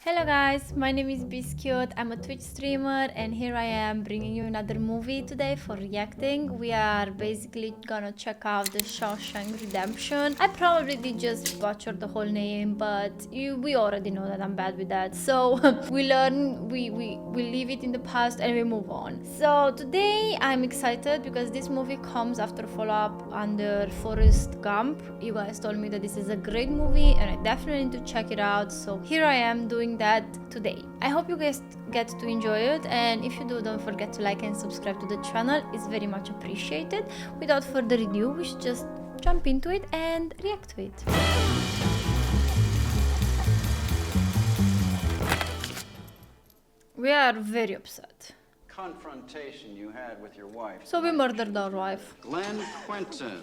Hello guys, my name is BissCute. I'm a Twitch streamer and here I am bringing you another movie today for reacting. We are basically gonna check out the Shawshank Redemption. I probably did just butcher the whole name, but we already know that I'm bad with that. So we learn, we leave it in the past and we move on. So today I'm excited because this movie comes after follow-up under Forrest Gump. You guys told me that this is a great movie and I definitely need to check it out. So here I am doing that today. I hope you guys get to enjoy it, and if you do, don't forget to like and subscribe to the channel. It's very much appreciated. Without further ado, we should just jump into it and react to it. We are very upset. Confrontation you had with your wife. So we murdered our wife. Glenn Quentin,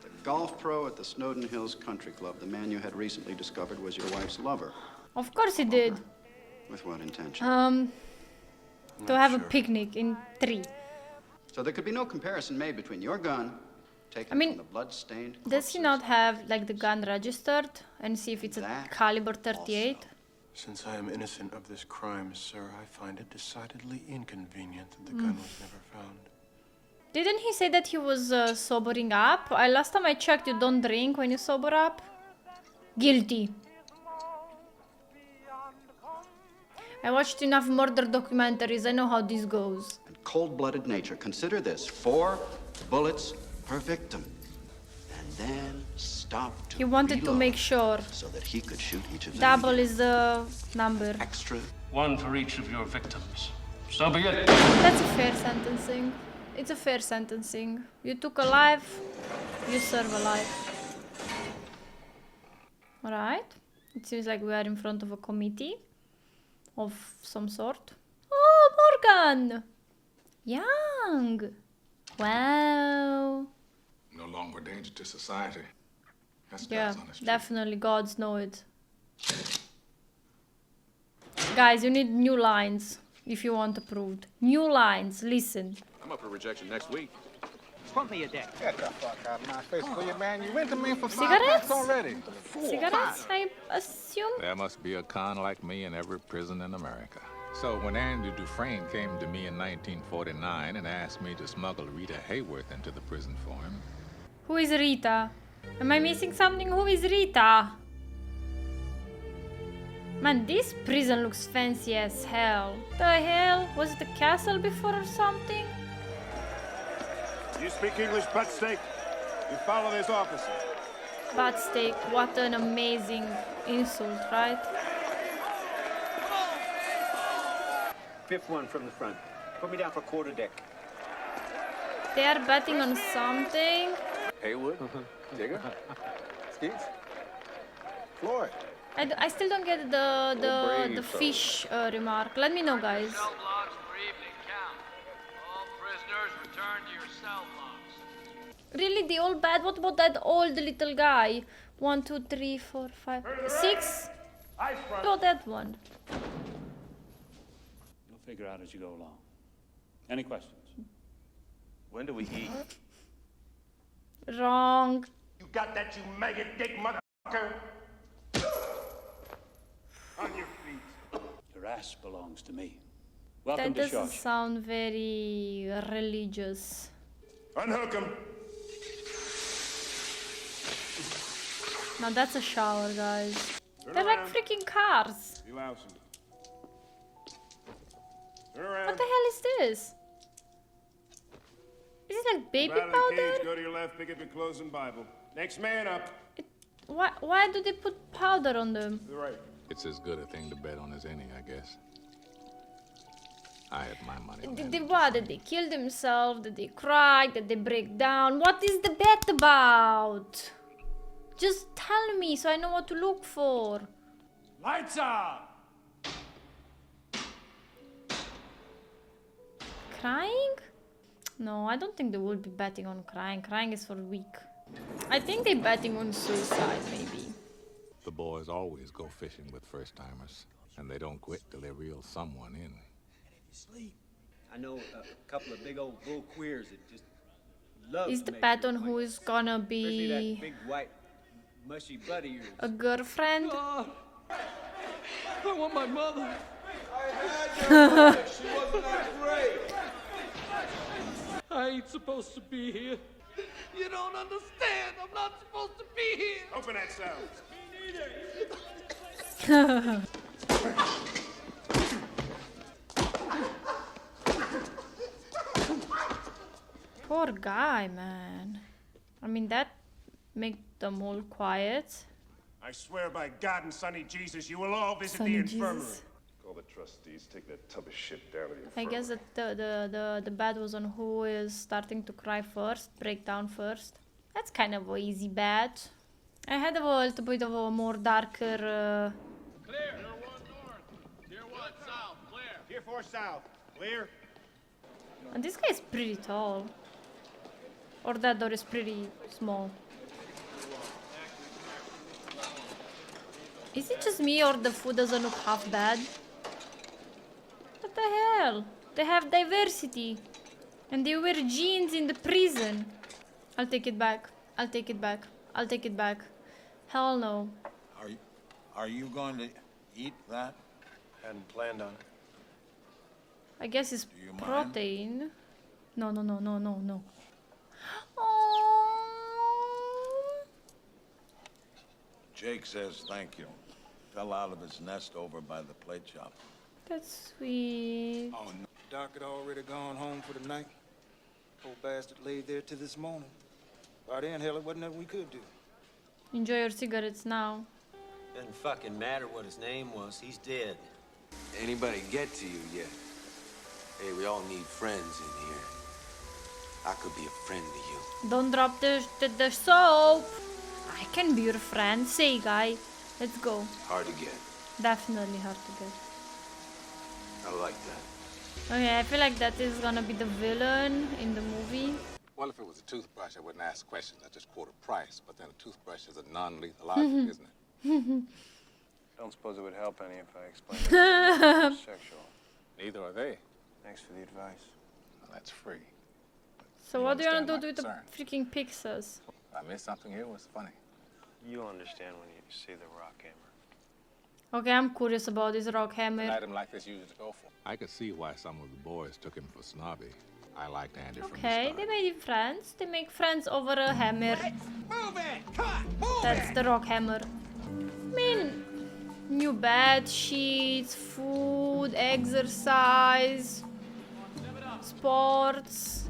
the golf pro at the Snowden Hills Country Club. The man you had recently discovered was your wife's lover. Of course he did. With what intention? To have a picnic in 3. So there could be no comparison made between your gun, taken from the blood-stained corpses. Does he not have like the gun registered and see if it's a caliber 38? Also. Since I am innocent of this crime, sir, I find it decidedly inconvenient that the gun was never found. Didn't he say that he was sobering up? Last time I checked, you don't drink when you sober up. Guilty. I watched enough murder documentaries. I know how this goes. And cold-blooded nature. Consider this: 4 bullets per victim, and then stop to He wanted to make sure. so that he could shoot each of them. Double is the number. Extra. 1 for each of your victims. So be it. That's a fair sentencing. It's a fair sentencing. You took a life, you serve a life. Alright. It seems like we are in front of a committee of some sort. Oh, Morgan! Young! Wow. No longer a danger to society. That's Yeah, God's honest truth. definitely gods know it. Guys, you need new lines if you want approved. New lines, listen. I'm up for rejection next week. Pump me a deck. Get the fuck out of my face, will you, man? You went to me for 5 Cigarettes? packs already. Cigarettes, I assume? There must be a con like me in every prison in America. So when Andrew Dufresne came to me in 1949 and asked me to smuggle Rita Hayworth into the prison for him. Who is Rita? Am I missing something? Who is Rita? Man, this prison looks fancy as hell. The hell? Was it a castle before or something? You speak English, butt steak? You follow this officer. Butt steak, what an amazing insult, right? 5th one from the front. Put me down for quarter deck. They are betting on something. Haywood? Digger? Skeets? Floyd. I still don't get the brave fish remark. Let me know, guys. Cell blocks for evening count. All prisoners return to your cell blocks. Really, the old bad? What about that old little guy? 1, 2, 3, 4, 5, 6? Oh, that one. You'll figure out as you go along. Any questions? When do we eat? Wrong. You got that, you maggot dick motherfucker? On your feet. Your ass belongs to me. Welcome That to doesn't Shawshank. sound very religious. Unhook him. Now that's a shower, guys. They're like freaking cars. You louse him. Turn around. What the hell is this? Is it like baby Right on the cage, powder? go to your left, pick up your clothes and Bible. Next man up. Why do they put powder on them? To the right. It's as good a thing to bet on as any, I guess. I had my money on Did that. what? Did they kill themselves? Did they cry? Did they break down? What is the bet about? Just tell me so I know what to look for. Lights on! Crying? No, I don't think they will be betting on crying. Crying is for weak. I think they're betting on suicide, maybe. The boys always go fishing with first-timers, and they don't quit till they reel someone in. I know a couple of big old bull queers that just love Is to the make bet you on fight. who is gonna Especially that be big white mushy butt of yours. a girlfriend? Oh, want my mother. I had your mother. She wasn't that great. I ain't supposed to be here. You don't understand. I'm not supposed to be here. Open that cell. Poor guy, man. I mean, that make them all quiet. I swear by God and Sonny Jesus, you will all visit Sonny the infirmary. Jesus. Call the trustees, take that tub of shit down to the I infirmary. guess that the bet was on who is starting to cry first, break down first. That's kind of an easy bet. I had a little bit of a more darker. Clear. Tier 1 north. Tier 1 south. Clear. Tier 4 south. Clear? And this guy is pretty tall. Or that door is pretty small. Is it just me or the food doesn't look half bad? What the hell? They have diversity. And they wear jeans in the prison. I'll take it back. I'll take it back. I'll take it back. Hell no. Are you going to eat that? Hadn't planned on it. I guess it's you mind? protein. No. Oh. Jake says thank you. Fell out of his nest over by the plate shop. That's sweet. Oh, no. Doc had already gone home for the night. Poor bastard laid there till this morning. By then, hell, it wasn't nothing we could do. Enjoy your cigarettes now. Doesn't fucking matter what his name was. He's dead. Anybody get to you yet? Hey, we all need friends in here. I could be a friend to you. Don't drop the soap. I can be your friend. Say, guy. Let's go. Hard to get. Definitely hard to get. I like that. Okay, I feel like that is gonna be the villain in the movie. Well, if it was a toothbrush, I wouldn't ask questions. I'd just quote a price. But then a toothbrush is a non-lethal object, isn't it? Don't suppose it would help any if I explained it sexual. Neither are they. Thanks for the advice. Well, that's free. So You what do you wanna understand do my with the concern. freaking pixels? I missed something here. What's funny? You'll understand when you see the rock hammer. Okay, I'm curious about this rock An hammer. item like this usually to go for. I could see why some of the boys took him for snobby. I liked Andy from the Okay, start. they made friends. They make friends over a hammer. Move it! Cut! Move That's the rock hammer. I mean, new bed sheets, food, exercise, sports.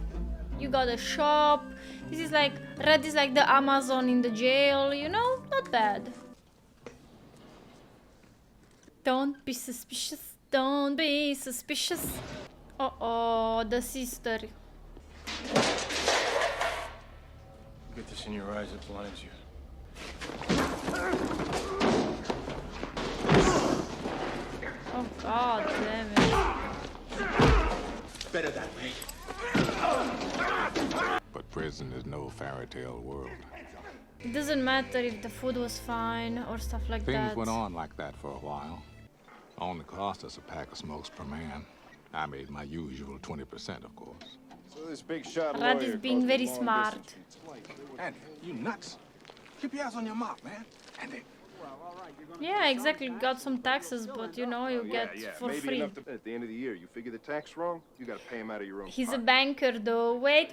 You got a shop. This is like, Red is like the Amazon in the jail, you know? Not bad. Don't be suspicious. Don't be suspicious. Uh-oh, the sister. Get this in your eyes, it blinds you. Oh god damn it. Better that way. But prison is no fairy tale world. It doesn't matter if the food was fine or stuff like Things that. went on like that for a while. Only cost us a pack of smokes per man. I made my usual 20%, of course. So this big shot Rad lawyer is being caused very a long smart. distance. Andy, you nuts. Keep your eyes on your mouth, man. Andy. Yeah, exactly. Got some taxes, but you know, you get for Maybe free. enough to, at the end of the year, you figure the tax wrong, you gotta pay him out of your own He's a pocket. banker though. Wait.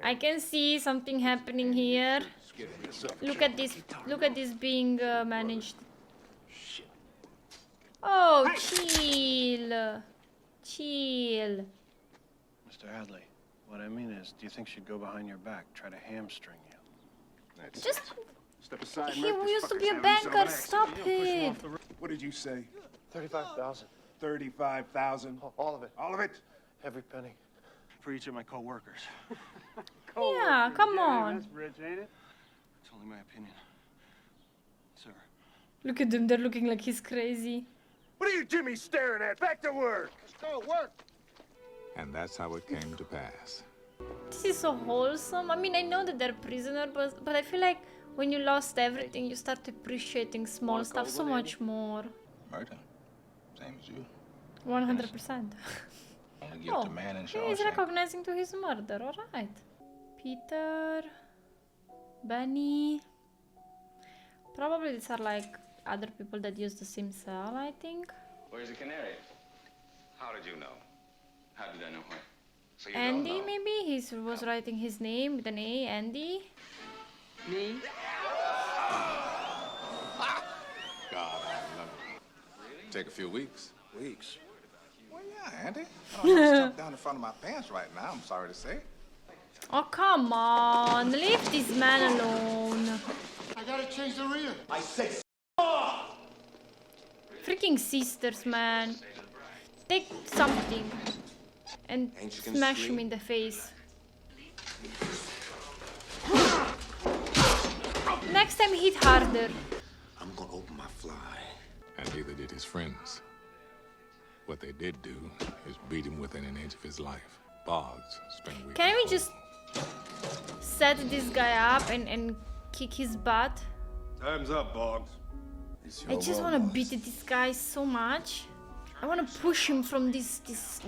I can see something happening here. Look at this. Look at this being managed. Oh, chill. Chill. Mr. Hadley, what I mean is, do you think she'd go behind your back, try to hamstring you? That's Just... Step aside, He Merc. This used to fucker's be a having himself banker. an Stop accident. You know, push him it. off the ro- What did you say? 35,000. 35,000. All of it. All of it? Every penny. For each of my co-workers. Yeah, come on. rich, ain't it? It's only my opinion. Sir. Look at them. They're looking like he's crazy. What are you Jimmy staring at? Back to work! Let's go, work. And that's how it came to pass. This is so wholesome. I mean, I know that they're prisoner, but I feel like when you lost everything, you start appreciating small stuff so much more. Murder. Same as you. 100%. Only guilty man in He's Shawshank. recognizing to his murder. All right. Peter, Benny. Probably these are like other people that use the same cell, I think. Where's the canary? How did you know? How did I know what? So you Andy, don't know. maybe? He was writing his name with an A, Andy. Me? God, I love it. Take a few weeks. Weeks? Well, yeah, Andy. I don't want to jump down in front of my pants right now, I'm sorry to say. Oh, come on. Leave this man alone. I gotta change the rear. I said Freaking sisters, man. Take something and smash him in the face. Next time hit harder. I'm gonna open my fly. And neither did his friends. What they did do is beat him within an inch of his life. Boggs spent weeks. Can we just set this guy up and kick his butt? Time's up, Boggs. I just want to beat this guy so much. I want to push him from this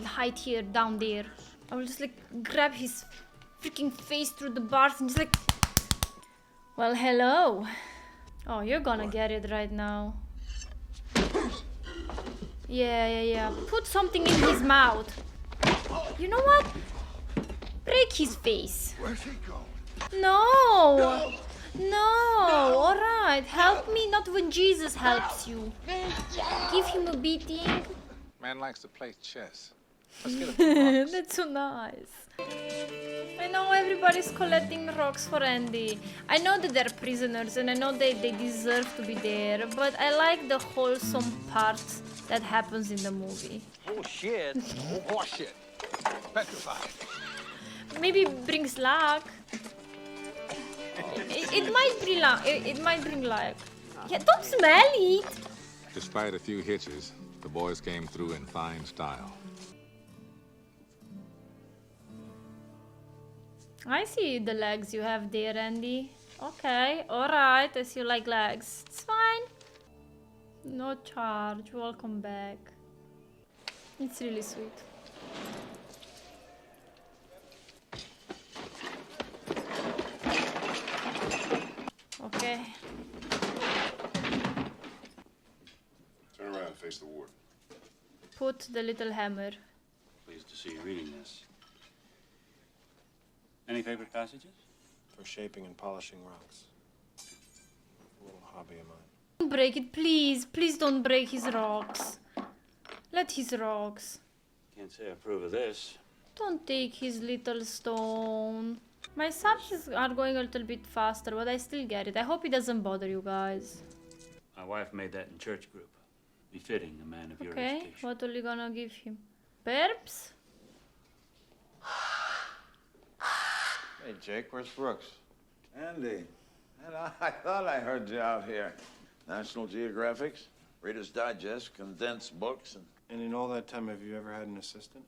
height here down there. I will just like grab his freaking face through the bars and just like, well, hello. Oh, you're gonna get it right now. Yeah. Put something in his mouth. You know what? Break his face. Where's he going? No. Alright. Help me, not when Jesus helps you. Give him a beating. Man likes to play chess. Let's get a That's so nice. I know everybody's collecting rocks for Andy. I know that they're prisoners and I know they deserve to be there, but I like the wholesome part that happens in the movie. Oh, shit. Oh, shit. Petrified. Maybe it brings luck. It might bring luck. It might bring luck. Yeah, don't smell it. Despite a few hitches, the boys came through in fine style. I see the legs you have there, Andy. Okay, alright, I see you like legs. It's fine. No charge, welcome back. It's really sweet. Okay. Turn around and face the warden. Put the little hammer. Pleased to see you reading this. Any favorite passages? For shaping and polishing rocks. A little hobby of mine. Don't break it, please. Please don't break his rocks. Let his rocks. Can't say I approve of this. Don't take his little stone. My subs are going a little bit faster, but I still get it. I hope it doesn't bother you guys. My wife made that in church group. Befitting a man of your Okay, education. what are you gonna give him? Burps? Hey, Jake, where's Brooks? Andy, I thought I heard you out here. National Geographics, Reader's Digest, condensed books, And in all that time, have you ever had an assistant?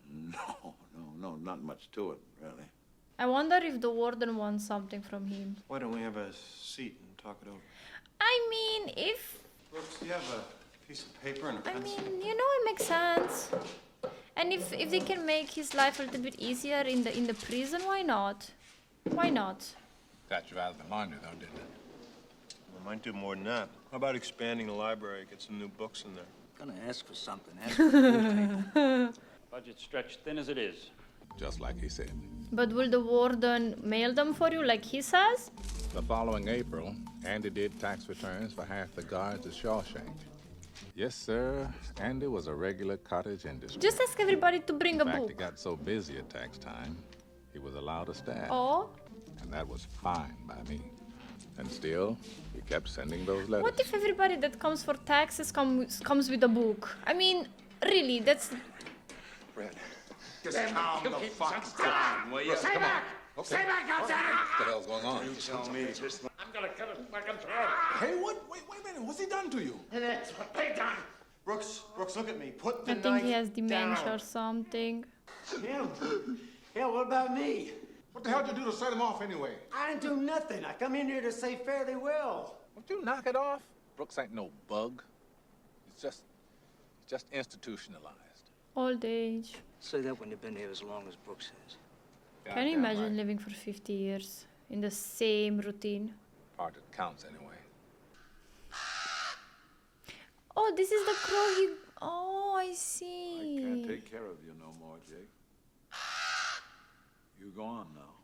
No, not much to it, really. I wonder if the warden wants something from him. Why don't we have a seat and talk it over? I mean, if... Brooks, do you have a piece of paper and a I pencil? mean, you know, it makes sense. And if they can make his life a little bit easier in the prison, why not? Why not? Got you out of the laundry, though, didn't it? Well, might do more than that. How about expanding the library, get some new books in there? Gonna ask for something. Ask for newspaper. Budget stretched thin as it is. Just like he said. But will the warden mail them for you like he says? The following April, Andy did tax returns for half the guards at Shawshank. Yes, sir. Andy was a regular cottage industry. Just ask everybody to bring a In fact, book. he got so busy at tax time, he was allowed to staff. Oh? And that was fine by me. And still, he kept sending those letters. What if everybody that comes for taxes comes with a book? I mean, really, that's... Brad. Just calm the fuck down, will you? Stay Come back! on. Stay back outside! What the hell's going on? You tell me. I'm gonna cut his fucking throat! Hey, what? Wait a minute. What's he done to you? That's what they done! Brooks, look at me. Put the I think he knife has dementia down. or something. Him? Hell, what about me? What the hell did you do to set him off anyway? I didn't do nothing. I come in here to say fairly well. Won't you knock it off? Brooks ain't no bug. It's just institutionalized. Old age. Say that when you've been here as long as Brooks has. Can you imagine living for 50 years in the same routine? Part that counts anyway. Oh, this is the crow he... Oh, I see. I can't take care of you no more, Jake. You go on now.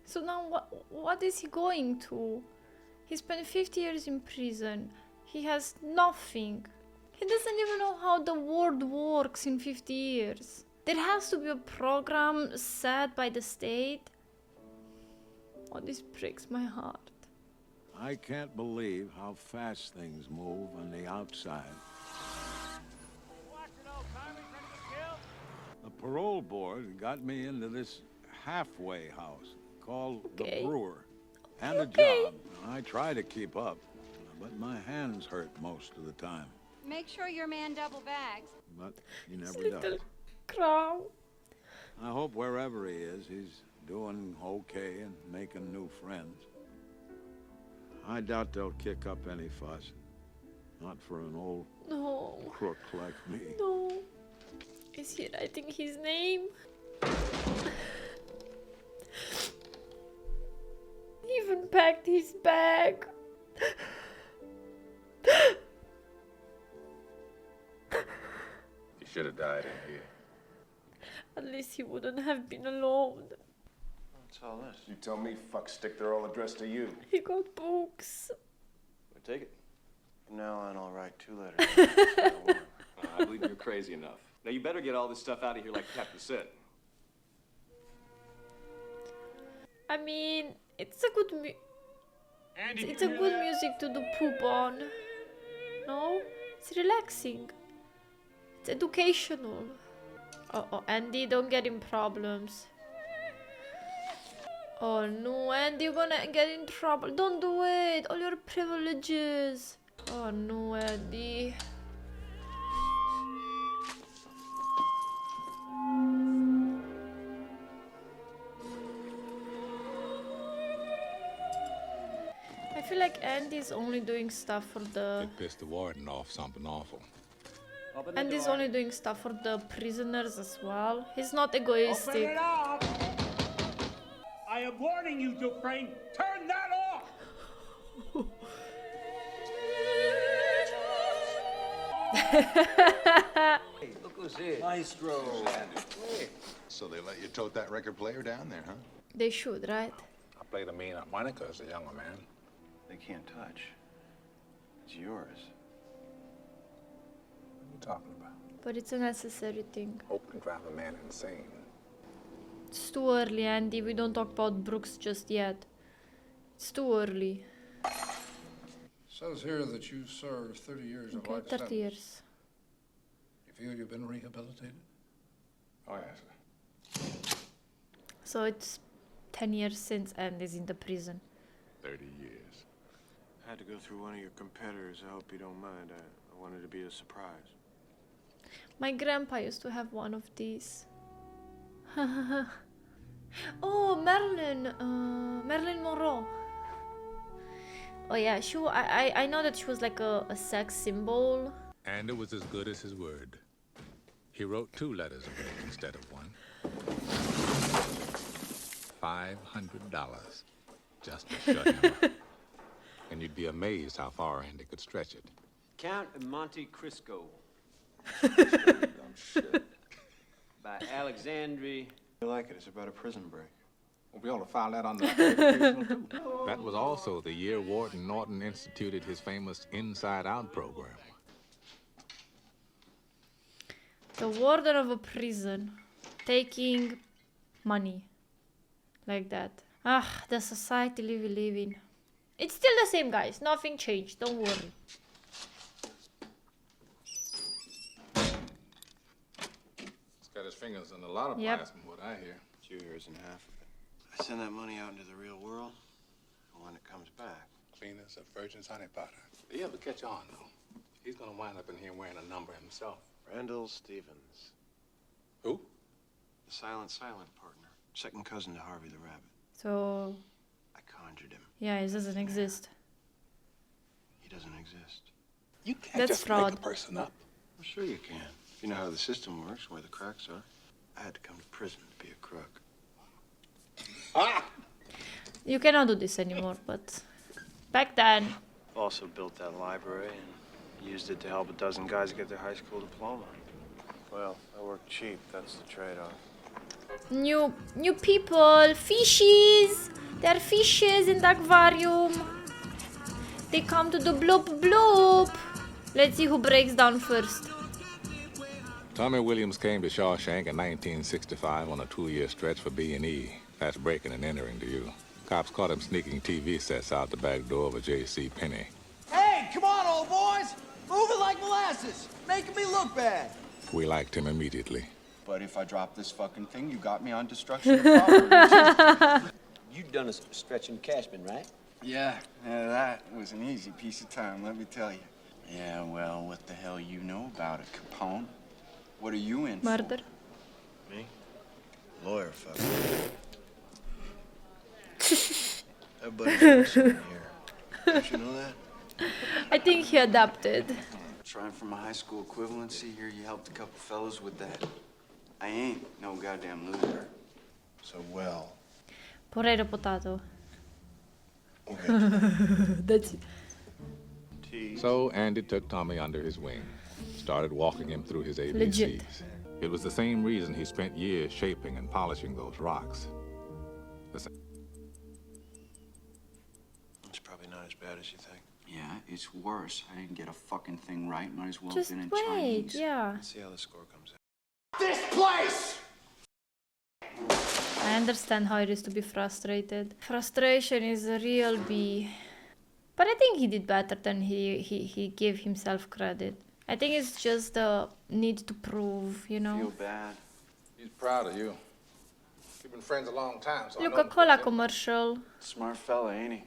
So now what is he going to? He spent 50 years in prison. He has nothing. He doesn't even know how the world works in 50 years. There has to be a program set by the state. Oh, this breaks my heart. I can't believe how fast things move on the outside. The parole board got me into this halfway house called the Brewer. And a job. I try to keep up, but my hands hurt most of the time. Make sure your man double bags. But he never Little does. crow. I hope wherever he is, he's doing okay and making new friends. I doubt they'll kick up any fuss. Not for an old crook like me. No. Is he writing his name? He even packed his bag. He should have died in here. At least he wouldn't have been alone. What's all this? You tell me, fuckstick, they're all addressed to you. He got books. Take it. From now on, I'll write 2 letters. I believe you're crazy enough. Now, you better get all this stuff out of here like Captain said. I mean, it's a good it's a good music to do poop on. No? It's relaxing. It's educational. Oh, Andy, don't get in problems. Oh no, Andy, you're gonna get in trouble. Don't do it. All your privileges. Oh no, Andy. I feel like Andy's only doing stuff for the... It pissed the warden off something awful. Andy's only doing stuff for the prisoners as well. He's not egoistic. Open it up! I am warning you, Dufresne. Turn that off! Hey, look who's here. Maestro. So they let you tote that record player down there, huh? They should, right? I played a mean harmonica as a younger man. They can't touch. It's yours. What are you talking about? But it's a necessary thing. Hope can drive a man insane. It's too early, Andy. We don't talk about Brooks just yet. It's too early. Says here that you served 30 years of Okay, life 30 sentence. years. You feel you've been rehabilitated? Oh, yes, sir. So it's 10 years since Andy's in the prison. 30 years. I had to go through one of your competitors. I hope you don't mind. I wanted to be a surprise. My grandpa used to have one of these. Oh, Marilyn Monroe. Oh yeah, I know that she was like a sex symbol. And it was as good as his word. He wrote 2 letters a week instead of 1. $500 just to shut him up. And you'd be amazed how far Andy could stretch it. Count of Monte Cristo. Dumb shit. By Alexandre. You like it? It's about a prison break. We'll be able to file that on the educational too. That was also the year Warden Norton instituted his famous Inside Out program. The warden of a prison taking money like that. Ah, the society we live in. It's still the same, guys. Nothing changed. Don't worry. He's got his fingers in a lot of Yep. pies from what I hear. 2 years and half of it. I send that money out into the real world, and when it comes back, Clean as a virgin's honey powder. If you ever catch on, though, he's gonna wind up in here wearing a number himself. Randall Stevens. Who? The silent partner. Second cousin to Harvey the Rabbit. So, I conjured him. yeah, it doesn't exist. He doesn't exist. You can't That's just fraud. make a person up. Well, sure you can. If you know how the system works, where the cracks are. I had to come to prison to be a crook. You cannot do this anymore, but Back then. Also built that library and used it to help a dozen guys get their high school diploma. Well, I work cheap. That's the trade-off. New people, fishes. There are fishes in the aquarium. They come to the bloop bloop. Let's see who breaks down first. Tommy Williams came to Shawshank in 1965 on a 2-year stretch for B&E. That's breaking and entering to you. Cops caught him sneaking TV sets out the back door of a J.C. Penney. Hey, come on, old boys! Move it like molasses! Making me look bad! We liked him immediately. But if I drop this fucking thing, you got me on destruction of property. You've done a stretch in Cashman, right? Yeah, that was an easy piece of time, let me tell you. Yeah, well, what the hell you know about it, Capone? What are you in Murder. for? Me? Lawyer, fuck. Everybody's awesome here. Don't you know that? I think he adapted. Trying for my high school equivalency here, you helped a couple fellas with that. I ain't no goddamn loser. So, well. Potato, potato. Okay. That's it. So Andy took Tommy under his wing, started walking him through his ABCs. Legit. It was the same reason he spent years shaping and polishing those rocks. It's probably not as bad as you think. Yeah, it's worse. I didn't get a fucking thing right. Might as well Just have been in wait, Chinese. yeah. Let's see how the score comes out. This place! I understand how it is to be frustrated. Frustration is a real B. But I think he did better than he gave himself credit. I think it's just the need to prove, you know. Feel bad. He's proud of you. We've been friends a long time, so Coca-Cola commercial. Smart fella, ain't he?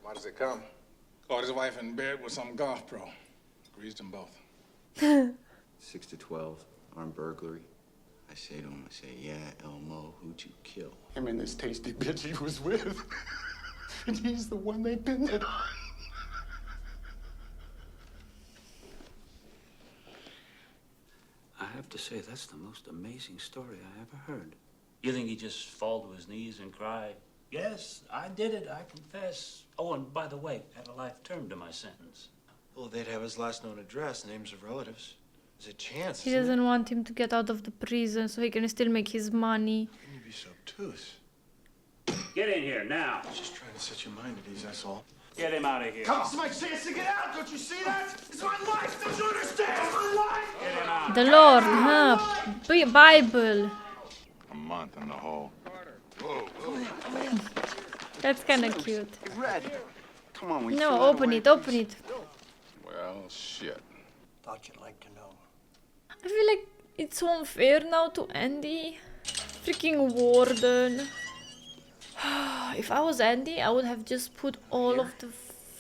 Smart as they come. Caught his wife in bed with some golf pro. Greased them both. 6 to 12, armed burglary. I say to him, yeah, Elmo, who'd you kill? Him and this tasty bitch he was with. And he's the one they pinned it on. I have to say, that's the most amazing story I ever heard. You think he just fall to his knees and cry, "Yes, I did it, I confess." Oh, and by the way, add a life term to my sentence. Well, they'd have his last known address, names of relatives. There's a chance. He doesn't want him to get out of the prison so he can still make his money. How can you be so obtuse? Get in here now. Just trying to set your mind at ease, that's all. Get him out of here. Come, it's my chance to get out! Don't you see that? It's my life! Don't you understand? It's my life! Get him out. The Lord, huh? Bible. A month in the hole. That's kind of cute. Red, come on, we No, open it, open it. Well, shit. Thought you'd like to know. I feel like it's so unfair now to Andy. Freaking warden. If I was Andy, I would have just put all of the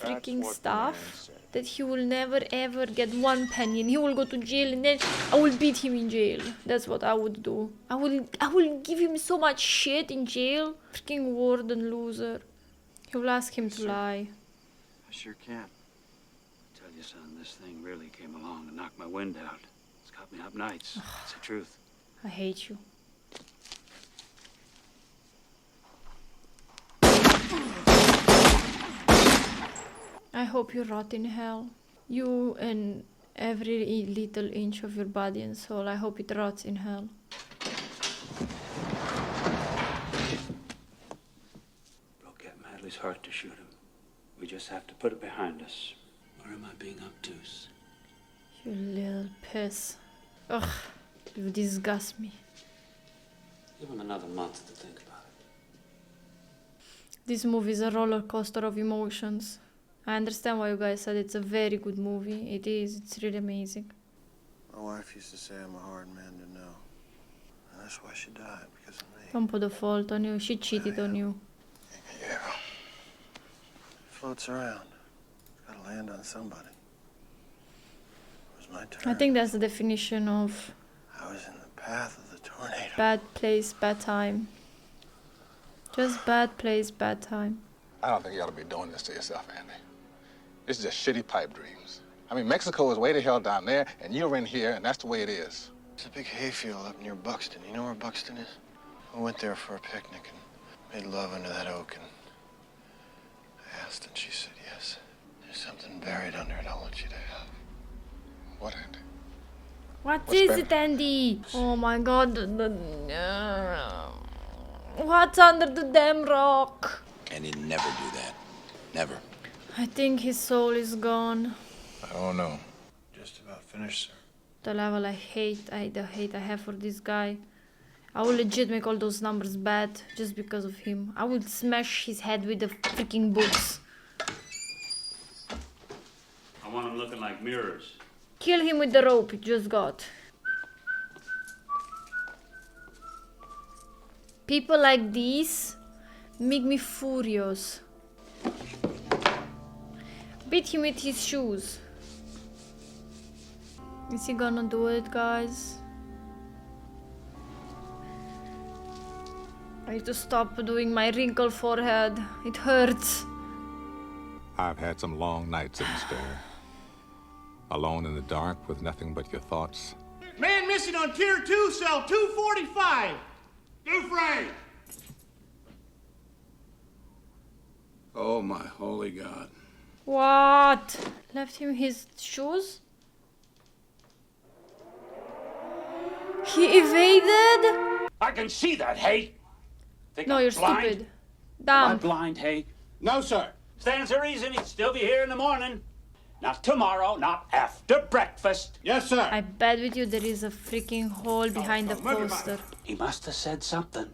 freaking stuff that he will never ever get 1 penny and he will go to jail and then I will beat him in jail. That's what I would do. I will give him so much shit in jail. Freaking warden loser. He will ask him to lie. I sure can. Tell you, son, this thing really came along and knocked my wind out. It's got me up nights. It's the truth. I hate you. I hope you rot in hell. You and every little inch of your body and soul. I hope it rots in hell. Broke Captain Hadley's heart to shoot him. We just have to put it behind us. Or am I being obtuse? You little piss. Ugh, you disgust me. Give him another month to think about it. This movie is a roller coaster of emotions. I understand why you guys said it's a very good movie. It is. It's really amazing. My wife used to say I'm a hard man to know. And that's why she died, because of me. Don't put the fault on you. She cheated on you. Yeah. Floats around. Gotta land on somebody. It was my turn. I think that's the definition of I was in the path of the tornado. bad place, bad time. Just bad place, bad time. I don't think you ought to be doing this to yourself, Andy. This is just shitty pipe dreams. I mean, Mexico is way the hell down there, and you're in here, and that's the way it is. It's a big hayfield up near Buxton. You know where Buxton is? We went there for a picnic and made love under that oak, and I asked, and she said yes. buried under it. I want you to have. What, Andy? What What's is buried? it, Andy? Oh my god. What's under the damn rock? And he'd never do that. Never. I think his soul is gone. I don't know. Just about finished, sir. The level I hate, the hate I have for this guy. I will legit make all those numbers bad just because of him. I will smash his head with the freaking books. I want them looking like mirrors. Kill him with the rope you just got. People like these make me furious. Beat him with his shoes. Is he gonna do it, guys? I need to stop doing my wrinkled forehead. It hurts. I've had some long nights in despair. Alone in the dark with nothing but your thoughts. Man missing on Tier 2, cell 245. Dufresne. Oh, my holy God. What? Left him his shoes? He evaded? I can see that, hey? Think No, I'm you're blind? stupid. Am I Dumb. blind, hey? No, sir. Stands to reason he'd still be here in the morning. Not tomorrow, not after breakfast. Yes, sir. I bet with you there is a freaking hole behind the poster. He must have said something.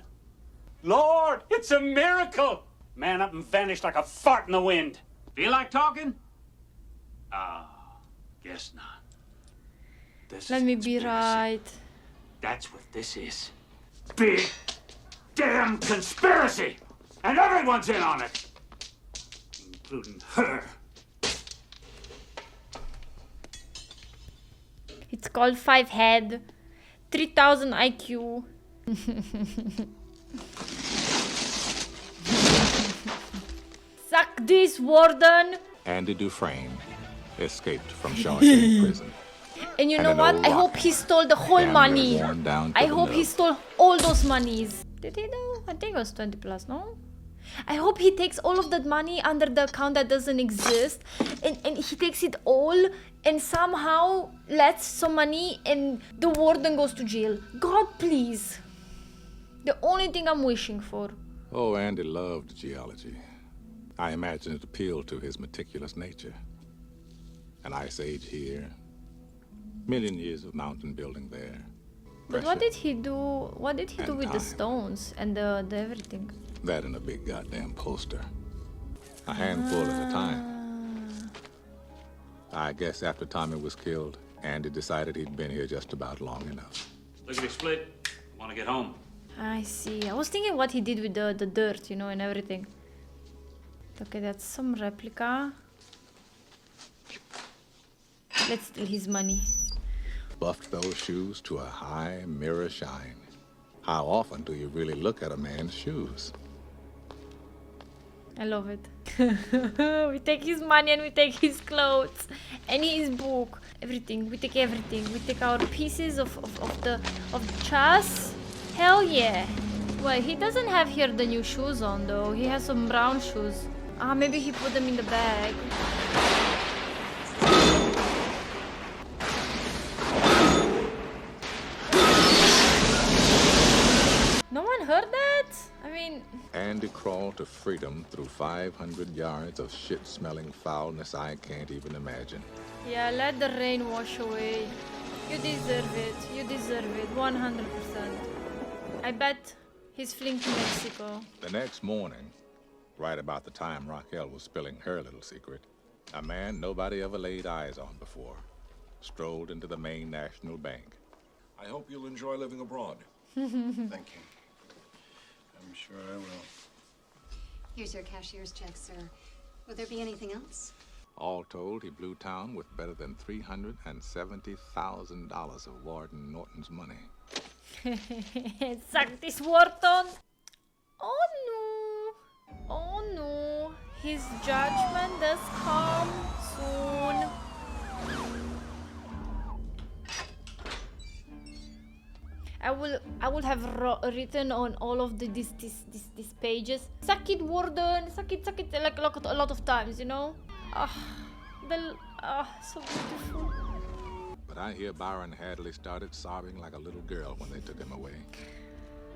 Lord, it's a miracle! Man up and vanished like a fart in the wind. Feel like talking? Guess not. This Let is me be conspiracy. right. That's what this is. Big damn conspiracy! And everyone's in on it! Including her. It's called 5 head, 3000 IQ. Suck this, Warden! Andy Dufresne escaped from Shawshank prison. And you And know an what? old I hope rocket. he stole the whole Damn money. near worn down to I the hope he nerve. stole all those monies. Did he though? I think it was 20 plus, no? I hope he takes all of that money under the account that doesn't exist and he takes it all and somehow lets some money and the warden goes to jail. God, please. The only thing I'm wishing for. Oh, Andy loved geology. I imagine it appealed to his meticulous nature. An ice age here, million years of mountain building there. But what did he do? What did he do And with the time. stones and the everything? That in a big goddamn poster. A handful at a time. I guess after Tommy was killed, Andy decided he'd been here just about long enough. Look at me split. Want to get home. I see. I was thinking what he did with the dirt, you know, and everything. Okay, that's some replica. Let's steal his money. Buffed those shoes to a high mirror shine. How often do you really look at a man's shoes? I love it. We take his money and we take his clothes and his book. Everything. We take everything. We take our pieces of the chest. Hell yeah. Well, he doesn't have here the new shoes on though. He has some brown shoes. Ah, maybe he put them in the bag. No one heard that? I mean... Andy crawled to freedom through 500 yards of shit-smelling foulness I can't even imagine. Yeah, let the rain wash away. You deserve it. You deserve it. 100%. I bet he's fleeing to Mexico. The next morning, right about the time Raquel was spilling her little secret, a man nobody ever laid eyes on before strolled into the Maine National Bank. I hope you'll enjoy living abroad. Thank you. I'm sure I will. Here's your cashier's check, sir. Will there be anything else? All told, he blew town with better than $370,000 of Warden Norton's money. Suck this, Wharton! Oh no! Oh no! His judgment does come soon. I will have written on all of these pages. Suck it, Warden! Suck it, like a lot of times, you know? so beautiful. But I hear Byron Hadley started sobbing like a little girl when they took him away.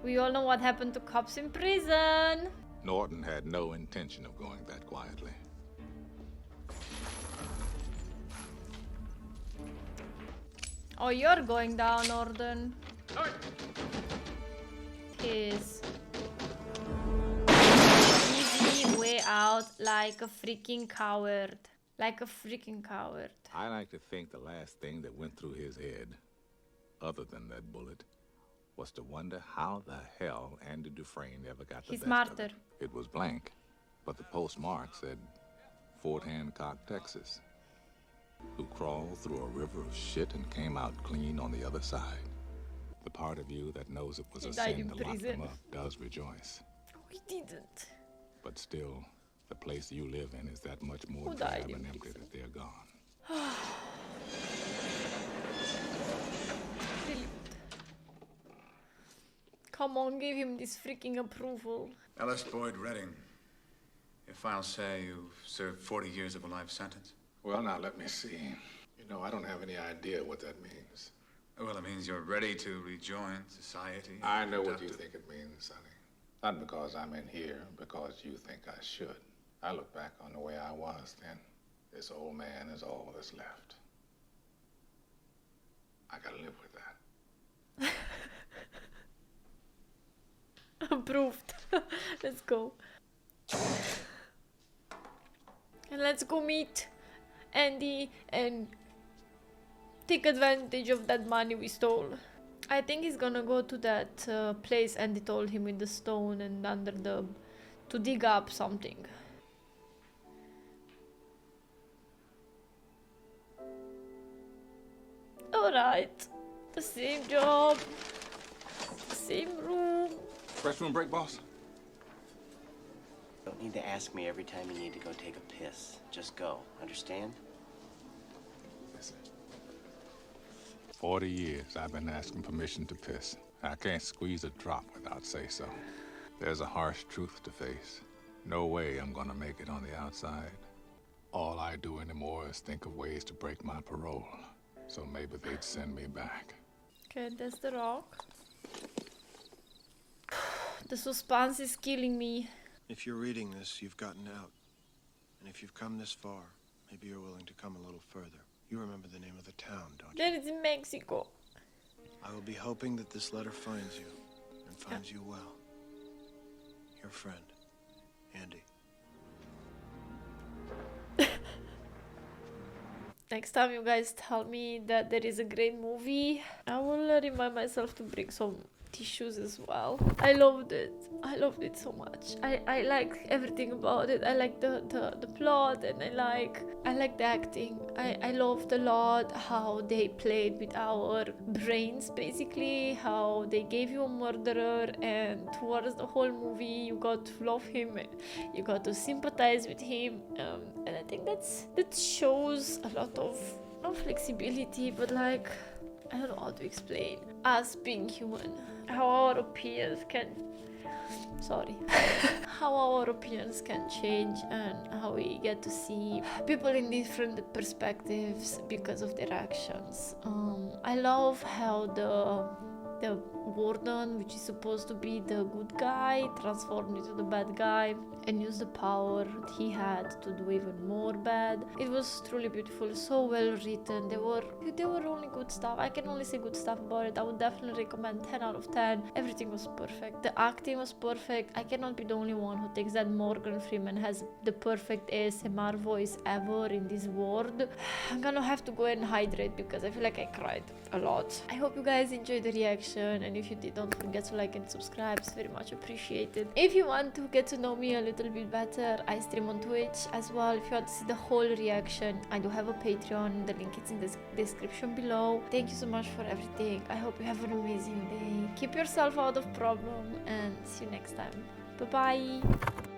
We all know what happened to cops in prison. Norton had no intention of going that quietly. Oh, you're going down, Norton. His easy way out like a freaking coward. Like a freaking coward. I like to think the last thing that went through his head, other than that bullet, was to wonder how the hell Andy Dufresne ever got the He's best martyr. of it. It was blank, but the postmark said Fort Hancock, Texas. Who crawled through a river of shit and came out clean on the other side. The part of you that knows it was He a died sin in to lock them prison. up does rejoice. He didn't. But still, the place you live in is that much more Who drab died in and empty that they're gone. Really? Come on, give him this freaking approval. Ellis Boyd Redding. Your files say you've served 40 years of a life sentence. Well, now, let me see. You know, I don't have any idea what that means. Well, it means you're ready to rejoin society. I know what you think it means, Sonny. Not because I'm in here, because you think I should. I look back on the way I was then. This old man is all that's left. I gotta live with that. Approved. Let's go. And let's go meet Andy and take advantage of that money we stole. I think he's gonna go to that place Andy told him with the stone and under the... to dig up something. Alright. The same job. The same room. Restroom break, boss? Don't need to ask me every time you need to go take a piss. Just go. Understand? Yes, sir. 40 years I've been asking permission to piss. I can't squeeze a drop without say-so. There's a harsh truth to face. No way I'm gonna make it on the outside. All I do anymore is think of ways to break my parole. So maybe they'd send me back. Okay, that's the rock. The suspense is killing me. If you're reading this, you've gotten out. And if you've come this far, maybe you're willing to come a little further. You remember the name of the town, don't you? That is in Mexico. I will be hoping that this letter finds you, and finds you well. Your friend, Andy. Next time you guys tell me that there is a great movie, I will remind myself to bring some tissues as well. I loved it. I loved it so much. I like everything about it. I like the plot, and I like the acting. I loved a lot how they played with our brains, basically, how they gave you a murderer, and towards the whole movie you got to love him, you got to sympathize with him, and I think that shows a lot of not flexibility, but like, I don't know how to explain, us being human, how our opinions can how our opinions can change, and how we get to see people in different perspectives because of their actions. I love how the warden, which is supposed to be the good guy, transformed into the bad guy and used the power he had to do even more bad. It was truly beautiful, so well written. They were only good stuff. I can only say good stuff about it. I would definitely recommend 10 out of 10. Everything was perfect. The acting was perfect. I cannot be the only one who thinks that Morgan Freeman has the perfect ASMR voice ever in this world. I'm gonna have to go and hydrate because I feel like I cried a lot. I hope you guys enjoyed the reaction, and if you did, don't forget to like and subscribe. It's very much appreciated. If you want to get to know me a little bit better, I stream on Twitch as well. If you want to see the whole reaction, I do have a Patreon. The link is in the description below. Thank you so much for everything. I hope you have an amazing day. Keep yourself out of problem, and see you next time. Bye bye.